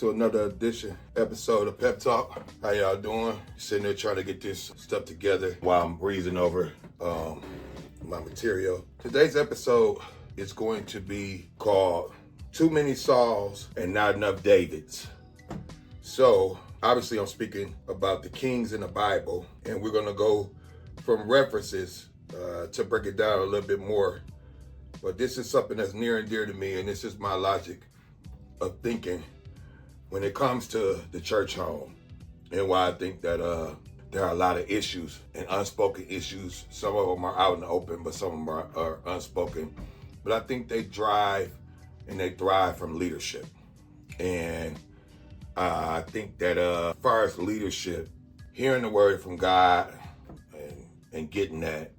to another episode of Pep Talk. How y'all doing? Sitting there trying to get this stuff together while I'm breezing over my material. Today's episode is going to be called Too Many Sauls and Not Enough Davids. So obviously I'm speaking about the kings in the Bible, and we're going to go from references to break it down a little bit more. But this is something that's near and dear to me, and this is my logic of thinking when it comes to the church home, and why I think that there are a lot of issues and unspoken issues. Some of them are out in the open, but some of them are unspoken. But I think they drive and they thrive from leadership. And I think that as far as leadership, hearing the word from God and getting that,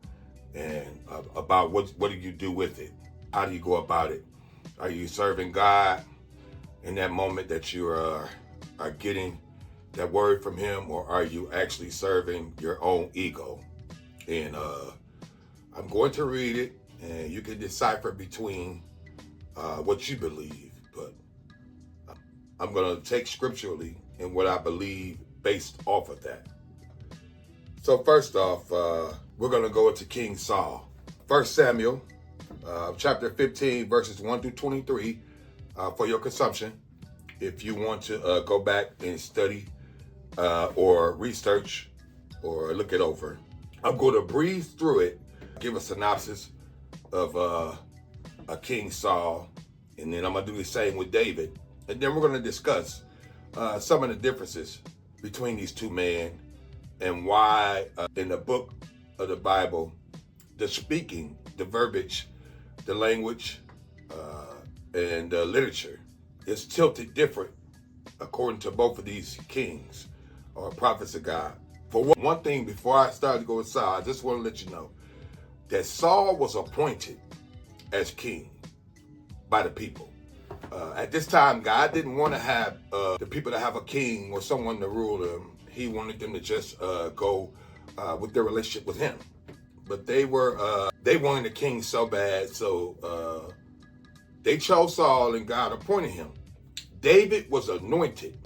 and about what do you do with it? How do you go about it? Are you serving God in that moment that you are getting that word from him, or are you actually serving your own ego? And I'm going to read it, and you can decipher between what you believe, but I'm going to take scripturally and what I believe based off of that. So first off, we're going to go into King Saul. 1 Samuel, chapter 15, verses 1 through 23, for your consumption. If you want to go back and study or research or look it over, I'm going to breeze through it, give a synopsis of a King Saul, and then I'm going to do the same with David. And then we're going to discuss some of the differences between these two men, and why in the book of the Bible, the speaking, the verbiage, the language, and the literature is tilted different according to both of these kings or prophets of God. For one thing, before I start to go with Saul, I just want to let you know that Saul was appointed as king by the people. At this time, God didn't want to have the people to have a king or someone to rule them. He wanted them to just go with their relationship with him. But they wanted a king so bad, so they chose Saul, and God appointed him. David was anointed,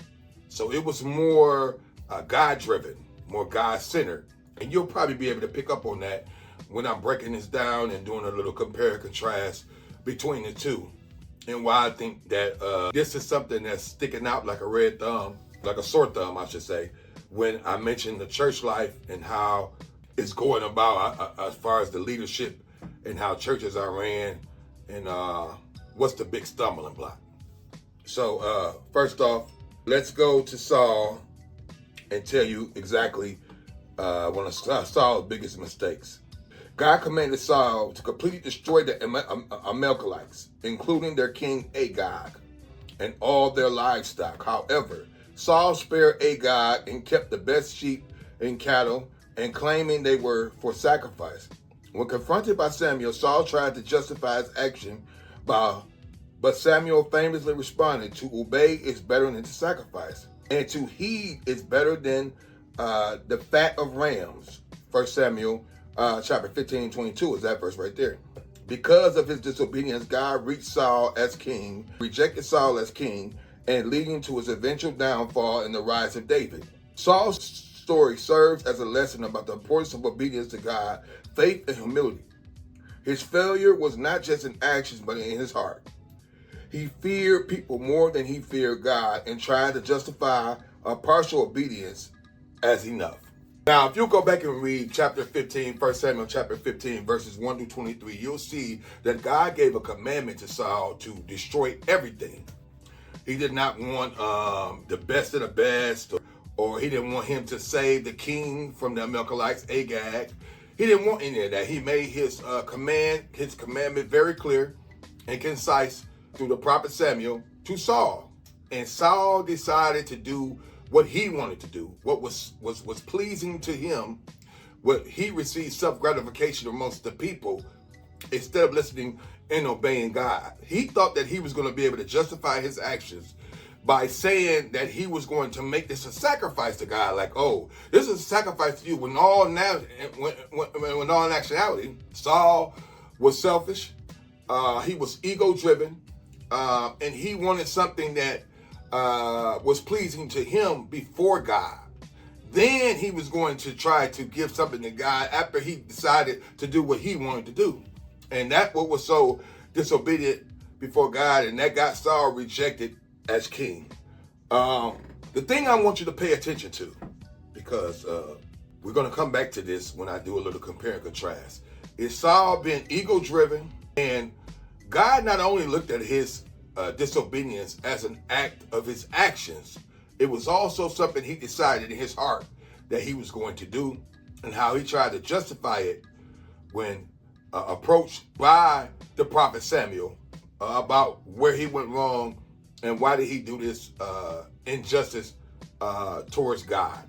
so it was more God-driven, more God-centered. And you'll probably be able to pick up on that when I'm breaking this down and doing a little compare and contrast between the two. And why I think that this is something that's sticking out like a red thumb, like a sore thumb, I should say, when I mention the church life and how it's going about as far as the leadership and how churches are ran, and what's the big stumbling block. So first off, let's go to Saul and tell you exactly one of Saul's biggest mistakes. God commanded Saul to completely destroy the Amalekites, including their king Agag and all their livestock. However, Saul spared Agag and kept the best sheep and cattle, and claiming they were for sacrifice. When confronted by Samuel, Saul tried to justify his action, but Samuel famously responded, "To obey is better than to sacrifice, and to heed is better than the fat of rams." 1 Samuel chapter 15, 22 is that verse right there. Because of his disobedience, God rejected Saul as king, and leading to his eventual downfall and the rise of David. Saul's story serves as a lesson about the importance of obedience to God, faith, and humility. His failure was not just in actions, but in his heart. He feared people more than he feared God, and tried to justify a partial obedience as enough. Now, if you go back and read chapter 15, 1 Samuel chapter 15, verses 1 through 23, you'll see that God gave a commandment to Saul to destroy everything. He did not want the best of the best, or he didn't want him to save the king from the Amalekites, Agag. He didn't want any of that. He made his commandment very clear and concise through the prophet Samuel to Saul. And Saul decided to do what he wanted to do, what was pleasing to him, what he received self-gratification amongst the people, instead of listening and obeying God. He thought that he was going to be able to justify his actions by saying that he was going to make this a sacrifice to God. Like, oh, this is a sacrifice to you. When all in actuality, Saul was selfish. He was ego-driven. And he wanted something that was pleasing to him before God. Then he was going to try to give something to God after he decided to do what he wanted to do. And that's what was so disobedient before God, and that got Saul rejected as king. The thing I want you to pay attention to, because we're going to come back to this when I do a little compare and contrast, is Saul being ego-driven, and God not only looked at his disobedience as an act of his actions, it was also something he decided in his heart that he was going to do, and how he tried to justify it when approached by the prophet Samuel about where he went wrong and why did he do this injustice towards God.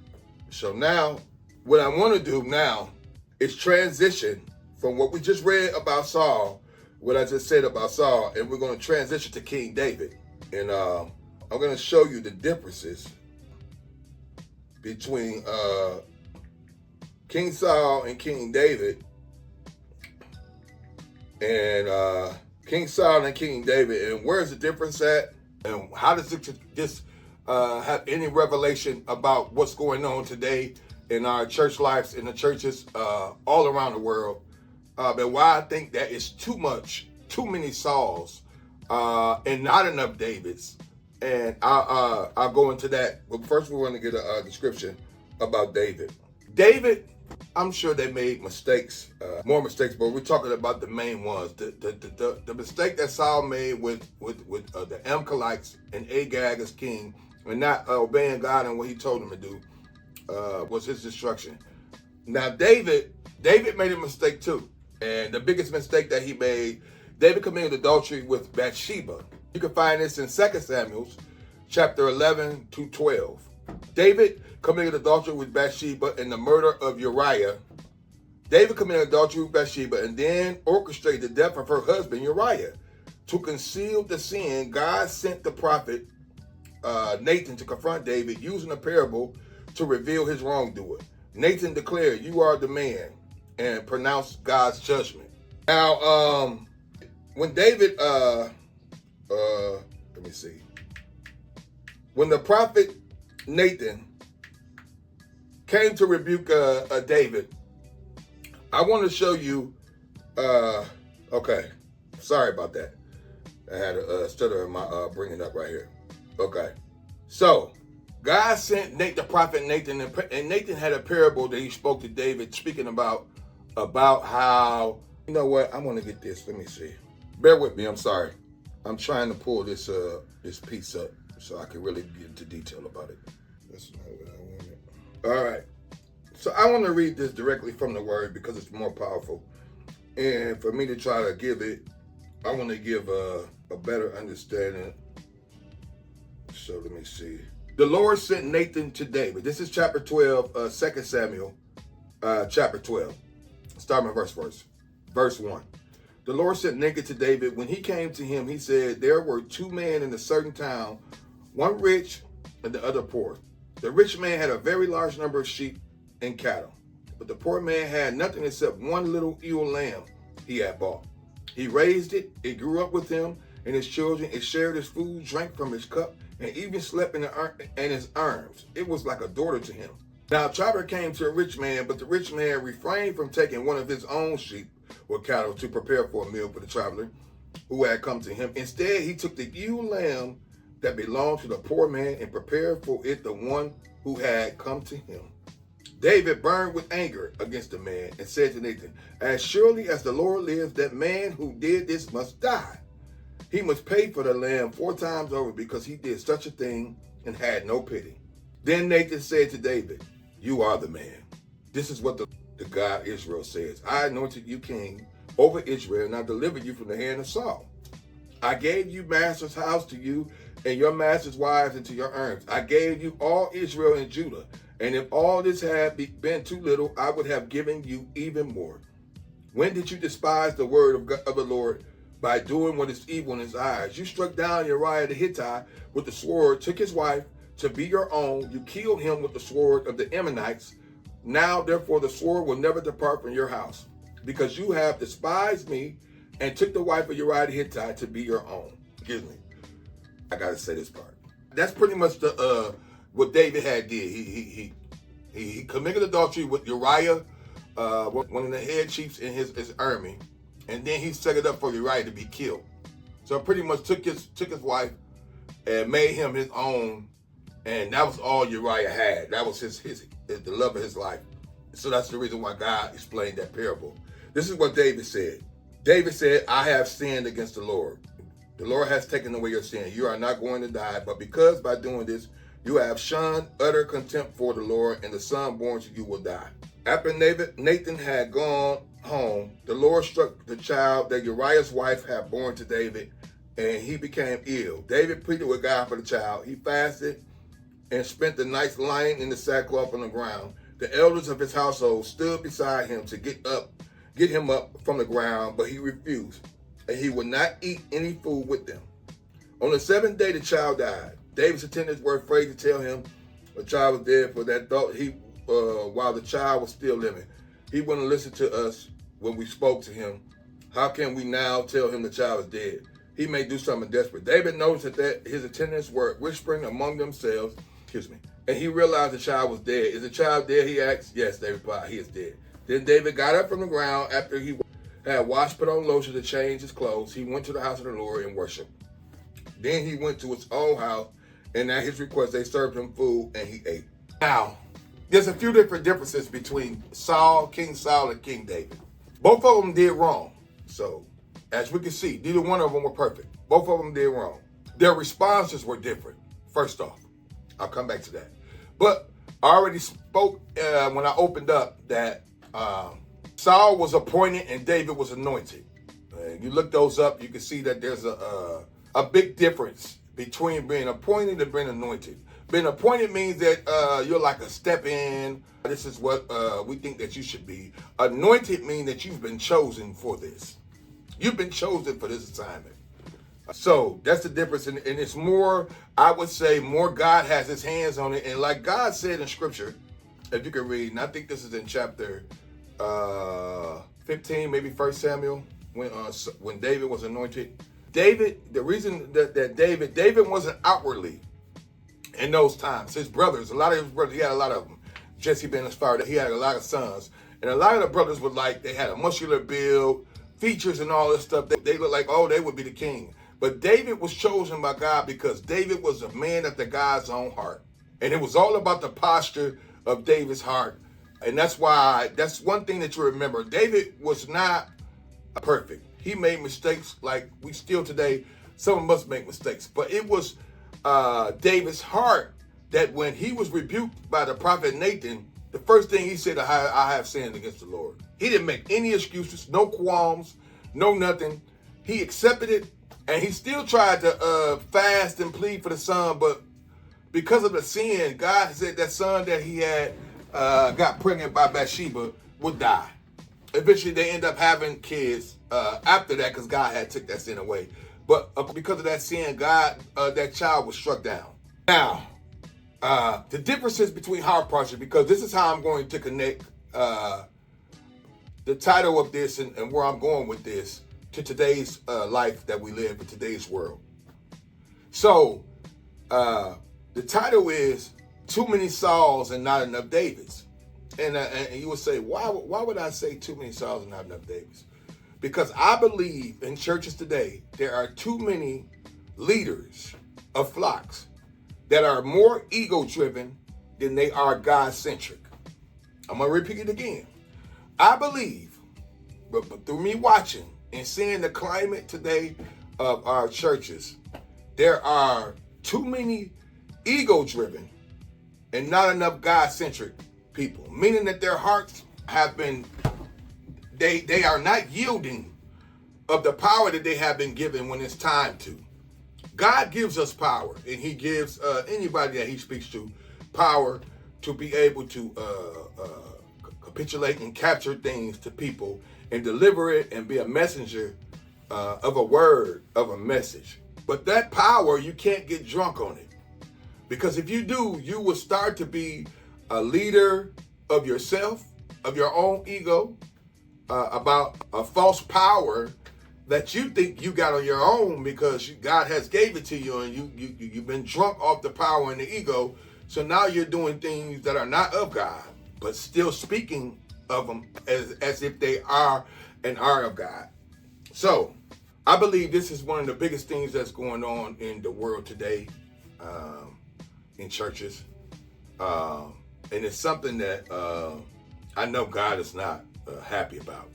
So now, what I want to do now is transition from what we just read about Saul, what I just said about Saul, and we're going to transition to King David. And I'm going to show you the differences between King Saul and King David, and King Saul and King David, and where's the difference at, and how does this have any revelation about what's going on today in our church lives, in the churches all around the world, and why I think that is too many Sauls and not enough Davids. And I'll go into that. But first, we want to get a description about David. David, I'm sure they made mistakes, more mistakes, but we're talking about the main ones. The mistake that Saul made with the Amalekites and Agag as king, and not obeying God and what he told him to do, was his destruction. Now, David made a mistake too. And the biggest mistake that he made, David committed adultery with Bathsheba. You can find this in 2 Samuel, chapter 11 to 12. David committed adultery with Bathsheba and the murder of Uriah. David committed adultery with Bathsheba and then orchestrated the death of her husband Uriah. To conceal the sin, God sent the prophet Nathan to confront David using a parable to reveal his wrongdoer. Nathan declared, "You are the man," and pronounced God's judgment. Now, when David, let me see. When the prophet Nathan came to rebuke David, I want to show you, okay, sorry about that. I had a stutter in my bringing up right here. Okay, so God sent the prophet Nathan, and Nathan had a parable that he spoke to David, speaking about how, you know what, I want to get this, let me see. Bear with me, I'm sorry. I'm trying to pull this piece up so I can really get into detail about it. That's not what I wanted. All right. So I want to read this directly from the word because it's more powerful. And for me to try to give it, I want to give a better understanding. So let me see. The Lord sent Nathan to David. This is chapter 12, 2 Samuel, chapter 12. Starting with verse 1. The Lord sent Nathan to David. When he came to him, he said, "There were two men in a certain town, one rich and the other poor. The rich man had a very large number of sheep and cattle, but the poor man had nothing except one little ewe lamb he had bought. He raised it, it grew up with him and his children, it shared his food, drank from his cup, and even slept in his arms. It was like a daughter to him. Now a traveler came to a rich man, but the rich man refrained from taking one of his own sheep or cattle to prepare for a meal for the traveler who had come to him. Instead, he took the ewe lamb that belonged to the poor man and prepared for it the one who had come to him. David burned with anger against the man and said to Nathan, "As surely as the Lord lives, that man who did this must die. He must pay for the lamb 4 times over because he did such a thing and had no pity." Then Nathan said to David, "You are the man. This is what the God Israel says. I anointed you king over Israel, and I delivered you from the hand of Saul. I gave you master's house to you and your master's wives into your arms. I gave you all Israel and Judah. And if all this had been too little, I would have given you even more. When did you despise the word of the Lord by doing what is evil in his eyes? You struck down Uriah the Hittite with the sword, took his wife to be your own. You killed him with the sword of the Ammonites. Now, therefore, the sword will never depart from your house, because you have despised me and took the wife of Uriah the Hittite to be your own." Excuse me. I got to say this part. That's pretty much the what David had did. He committed adultery with Uriah, one of the head chiefs in his army, and then he set it up for Uriah to be killed. So pretty much took his wife and made him his own, and that was all Uriah had. That was the love of his life. So that's the reason why God explained that parable. This is what David said. David said, "I have sinned against the Lord. The Lord has taken away your sin. You are not going to die, but because by doing this, you have shunned utter contempt for the Lord, and the son born to you will die." After Nathan had gone home, the Lord struck the child that Uriah's wife had born to David, and he became ill. David pleaded with God for the child. He fasted and spent the night lying in the sackcloth on the ground. The elders of his household stood beside him to get him up from the ground, but he refused, and he would not eat any food with them. On the seventh day, the child died. David's attendants were afraid to tell him the child was dead, for that thought while the child was still living. He wouldn't listen to us when we spoke to him. How can we now tell him the child is dead? He may do something desperate. David noticed that his attendants were whispering among themselves, and he realized the child was dead. "Is the child dead?" he asked. "Yes," they replied, "he is dead." Then David got up from the ground after he had washed, put on lotion to change his clothes. He went to the house of the Lord and worshiped. Then he went to his own house, and at his request, they served him food, and he ate. Now, there's a few different differences between King Saul, and King David. Both of them did wrong. So, as we can see, neither one of them were perfect. Both of them did wrong. Their responses were different. First off, I'll come back to that. But I already spoke when I opened up that Saul was appointed and David was anointed. You look those up, you can see that there's a big difference between being appointed and being anointed. Being appointed means that you're like a step in. This is what we think that you should be. Anointed means that you've been chosen for this. You've been chosen for this assignment. So that's the difference. And it's more, I would say, more God has his hands on it. And like God said in scripture, if you can read, and I think this is in chapter 15, maybe 1 Samuel, when David was anointed. The reason that David wasn't outwardly in those times. His brothers, a lot of his brothers, he had a lot of them. Jesse being his father, he had a lot of sons. And a lot of the brothers were like, they had a muscular build, features and all this stuff. They looked like, oh, they would be the king. But David was chosen by God because David was a man after God's own heart. And it was all about the posture of David's heart. And that's one thing that you remember. David was not perfect. He made mistakes like we still today. Some of us make mistakes. But it was David's heart that when he was rebuked by the prophet Nathan, the first thing he said, I have sinned against the Lord. He didn't make any excuses, no qualms, no nothing. He accepted it, and he still tried to fast and plead for the son, but because of the sin, God said that son that he had got pregnant by Bathsheba would die. Eventually, they end up having kids after that because God had took that sin away. But because of that sin, that child was struck down. Now, the differences between heart posture, because this is how I'm going to connect the title of this and where I'm going with this to today's life that we live in today's world. So, the title is Too Many Sauls and Not Enough Davids. And you would say, why would I say too many Sauls and not enough Davids? Because I believe in churches today, there are too many leaders of flocks that are more ego-driven than they are God-centric. I'm going to repeat it again. I believe, but through me watching and seeing the climate today of our churches, there are too many ego-driven and not enough God-centric people, meaning that their hearts have been, they are not yielding of the power that they have been given when it's time to. God gives us power, and he gives anybody that he speaks to power to be able to capitulate and capture things to people and deliver it and be a messenger of a word, of a message. But that power, you can't get drunk on it. Because if you do, you will start to be a leader of yourself, of your own ego, about a false power, that you think you got on your own because God has gave it to you, and you've been drunk off the power and the ego. So now you're doing things that are not of God, but still speaking of them as if they are and are of God. So I believe this is one of the biggest things that's going on in the world today, in churches. And it's something that I know God is not happy about.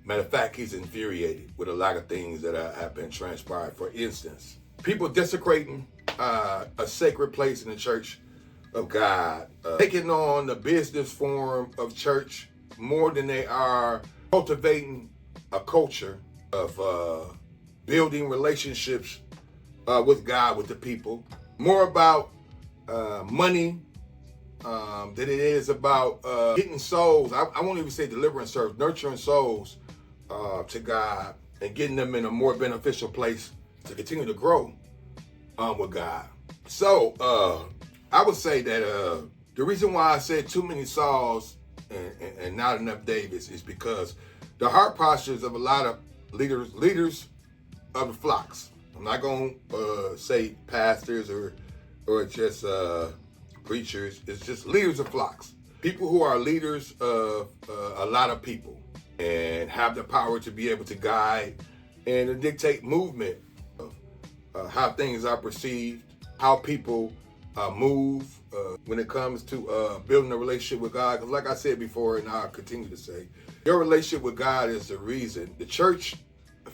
Matter of fact, he's infuriated with a lot of things that have been transpired. For instance, people desecrating a sacred place in the church of God, taking on the business form of church more than they are cultivating a culture of building relationships with God, with the people. More about money than it is about getting souls. I won't even say delivering souls, nurturing souls to God and getting them in a more beneficial place to continue to grow with God. So I would say that the reason why I said too many Sauls and not enough Davids is because the heart postures of a lot of leaders of the flocks. I'm not going to say pastors or just preachers. It's just leaders of flocks. People who are leaders of a lot of people and have the power to be able to guide and to dictate movement of how things are perceived, how people move when it comes to building a relationship with God. Because like I said before, and I'll continue to say, your relationship with God is the reason. The church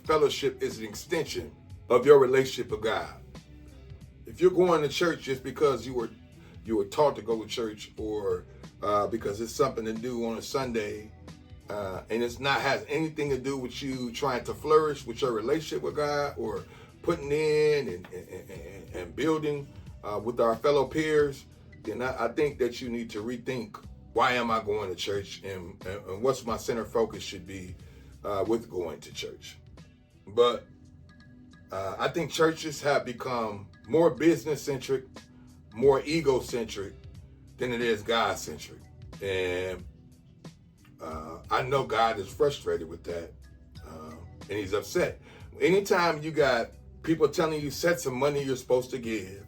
fellowship is an extension of your relationship with God. If you're going to church just because you were taught to go to church, or because it's something to do on a Sunday, and it's not has anything to do with you trying to flourish with your relationship with God, or putting in and building with our fellow peers, then I think that you need to rethink, why am I going to church, and what's my center focus should be with going to church. But I think churches have become more business-centric, more ego-centric than it is God-centric. And I know God is frustrated with that, and he's upset. Anytime you got people telling you sets of money you're supposed to give,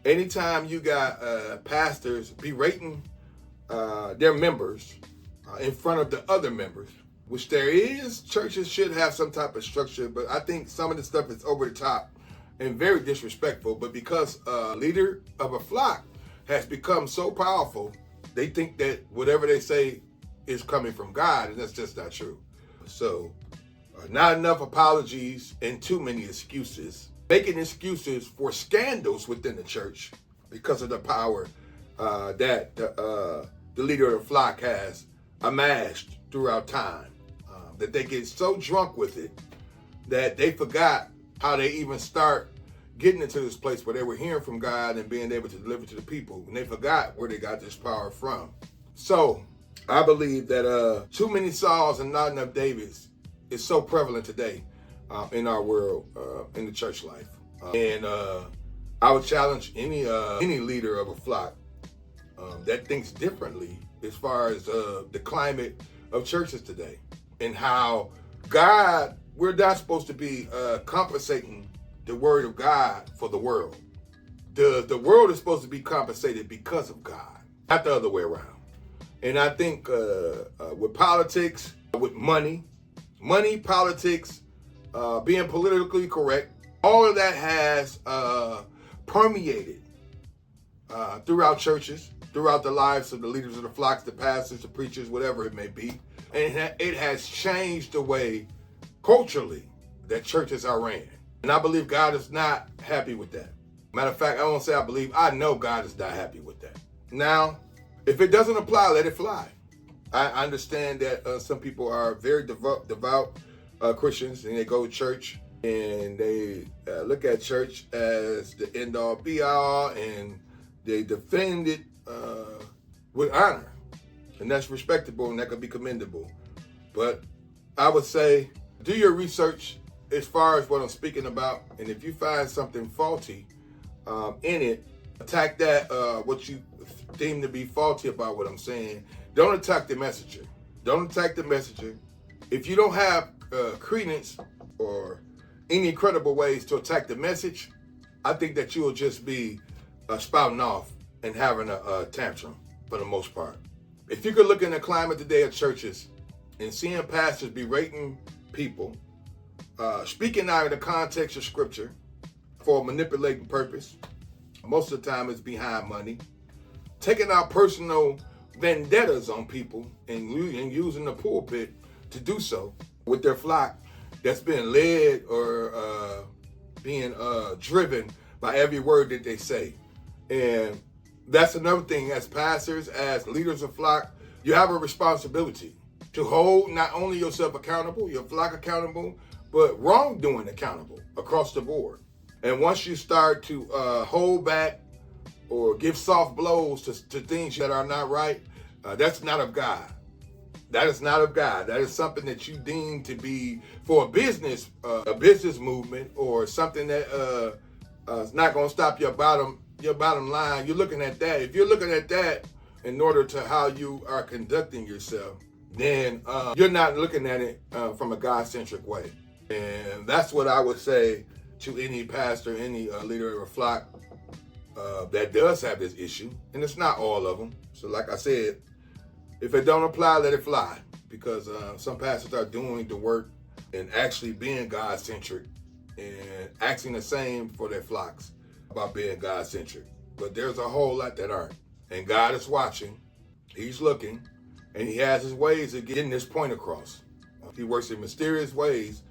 anytime you got pastors berating their members in front of the other members, which there is, churches should have some type of structure, but I think some of the stuff is over the top and very disrespectful. But because a leader of a flock has become so powerful, they think that whatever they say is coming from God, and that's just not true. So not enough apologies and too many excuses. Making excuses for scandals within the church because of the power that the leader of the flock has amassed throughout time. That they get so drunk with it that they forgot how they even start getting into this place where they were hearing from God and being able to deliver to the people. And they forgot where they got this power from. So I believe that too many Sauls and not enough Davids is so prevalent today in our world, in the church life. And I would challenge any leader of a flock that thinks differently as far as the climate of churches today, and how God, we're not supposed to be compensating the word of God for the world. The world is supposed to be compensated because of God, not the other way around. And I think with politics, with money, politics, being politically correct, all of that has permeated throughout churches, throughout the lives of the leaders of the flocks, the pastors, the preachers, whatever it may be. And it has changed the way, culturally, that churches are ran. And I believe God is not happy with that. Matter of fact, I won't say I believe, I know God is not happy with that. Now, if it doesn't apply, let it fly. I understand that some people are very devout Christians, and they go to church and they look at church as the end-all be-all, and they defend it with honor. And that's respectable, and that could be commendable. But I would say, do your research as far as what I'm speaking about. And if you find something faulty in it, attack that, what you deem to be faulty about what I'm saying. Don't attack the messenger. Don't attack the messenger. If you don't have credence or any credible ways to attack the message, I think that you'll just be spouting off and having a tantrum for the most part. If you could look in the climate today of churches and seeing pastors berating people, speaking out of the context of scripture for a manipulating purpose, most of the time it's behind money, taking out personal vendettas on people and using the pulpit to do so with their flock that's being led or being driven by every word that they say. And that's another thing, as pastors, as leaders of flock, you have a responsibility to hold not only yourself accountable, your flock accountable, but wrongdoing accountable across the board. And once you start to hold back or give soft blows to things that are not right, that's not of God. That is not of God. That is something that you deem to be for a business movement, or something that is not going to stop your bottom line. You're looking at that. If you're looking at that in order to how you are conducting yourself, then you're not looking at it from a God-centric way. And that's what I would say to any pastor, any leader of a flock that does have this issue. And it's not all of them. So like I said, if it don't apply, let it fly. Because some pastors are doing the work and actually being God-centric and acting the same for their flocks about being God-centric. But there's a whole lot that aren't. And God is watching. He's looking. And he has his ways of getting this point across. He works in mysterious ways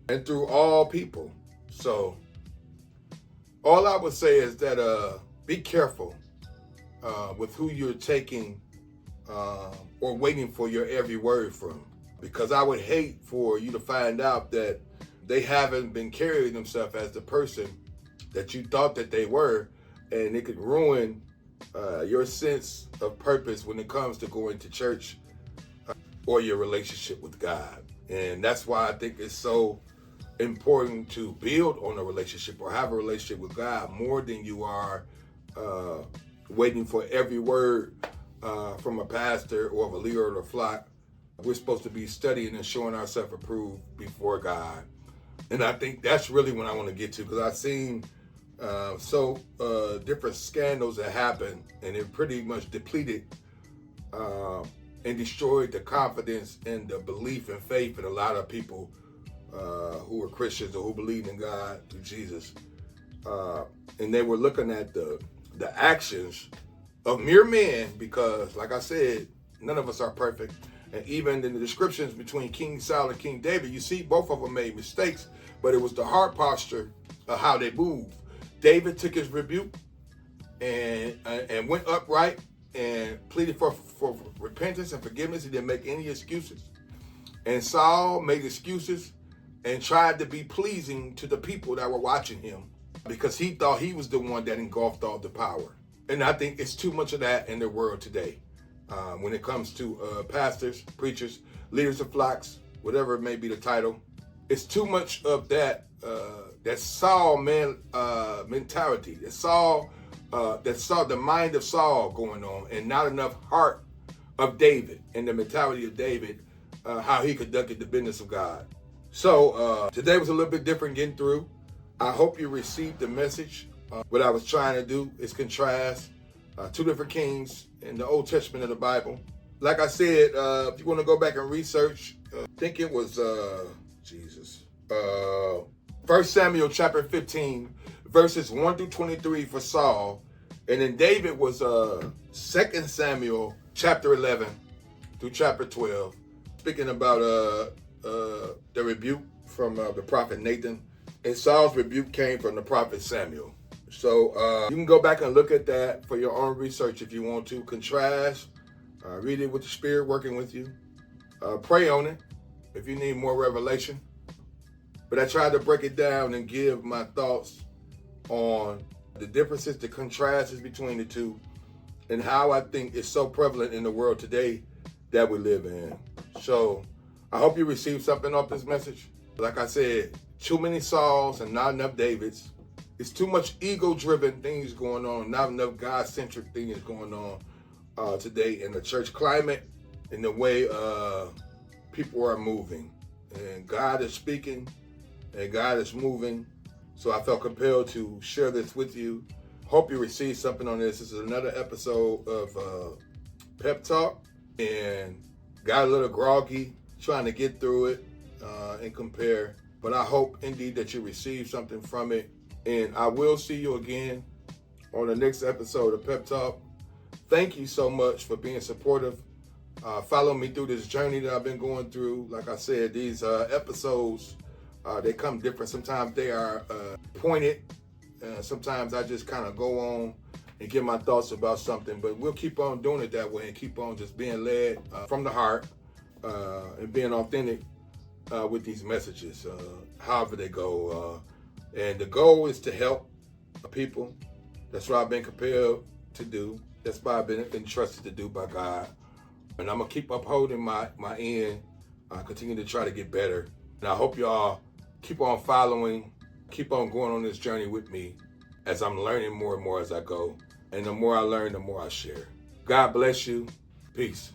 and through all people. So all I would say is that be careful with who you're taking or waiting for your every word from. Because I would hate for you to find out that they haven't been carrying themselves as the person that you thought that they were, and it could ruin your sense of purpose when it comes to going to church or your relationship with God. And that's why I think it's so important to build on a relationship or have a relationship with God more than you are waiting for every word from a pastor or of a leader of the flock. We're supposed to be studying and showing ourselves approved before God. And I think that's really what I want to get to, because I've seen different scandals that happen, and it pretty much depleted and destroyed the confidence and the belief and faith in a lot of people who were Christians or who believed in God through Jesus. And they were looking at the actions of mere men, because like I said, none of us are perfect. And even in the descriptions between King Saul and King David, you see both of them made mistakes, but it was the heart posture of how they moved. David took his rebuke and went upright and pleaded for repentance and forgiveness. He didn't make any excuses. And Saul made excuses and tried to be pleasing to the people that were watching him, because he thought he was the one that engulfed all the power. And I think it's too much of that in the world today. When it comes to pastors, preachers, leaders of flocks, whatever it may be the title, it's too much of that Saul mentality. That saw the mind of Saul going on, and not enough heart of David and the mentality of David, how he conducted the business of God. So today was a little bit different getting through. I hope you received the message. What I was trying to do is contrast two different kings in the Old Testament of the Bible. Like I said, if you want to go back and research, I think it was 1 Samuel chapter 15, verses 1 through 23 for Saul. And then David was 2 Samuel chapter 11 through chapter 12, speaking about the rebuke from the prophet Nathan. And Saul's rebuke came from the prophet Samuel. So you can go back and look at that for your own research if you want to. Contrast, read it with the Spirit working with you. Pray on it if you need more revelation. But I tried to break it down and give my thoughts on the differences, the contrasts between the two, and how I think it's so prevalent in the world today that we live in. So I hope you received something off this message. Like I said, too many Sauls and not enough Davids. It's too much ego-driven things going on, not enough God-centric things going on today in the church climate, in the way people are moving. And God is speaking and God is moving. So I felt compelled to share this with you. Hope you received something on this. This is another episode of Pep Talk, and got a little groggy trying to get through it and compare. But I hope indeed that you receive something from it. And I will see you again on the next episode of Pep Talk. Thank you so much for being supportive. Follow me through this journey that I've been going through. Like I said, these episodes, they come different. Sometimes they are pointed. Sometimes I just kind of go on and give my thoughts about something. But we'll keep on doing it that way and keep on just being led from the heart and being authentic with these messages, however they go. And the goal is to help people. That's what I've been compelled to do. That's what I've been entrusted to do by God. And I'm going to keep upholding my end, continue to try to get better. And I hope y'all keep on following, keep on going on this journey with me as I'm learning more and more as I go. And the more I learn, the more I share. God bless you. Peace.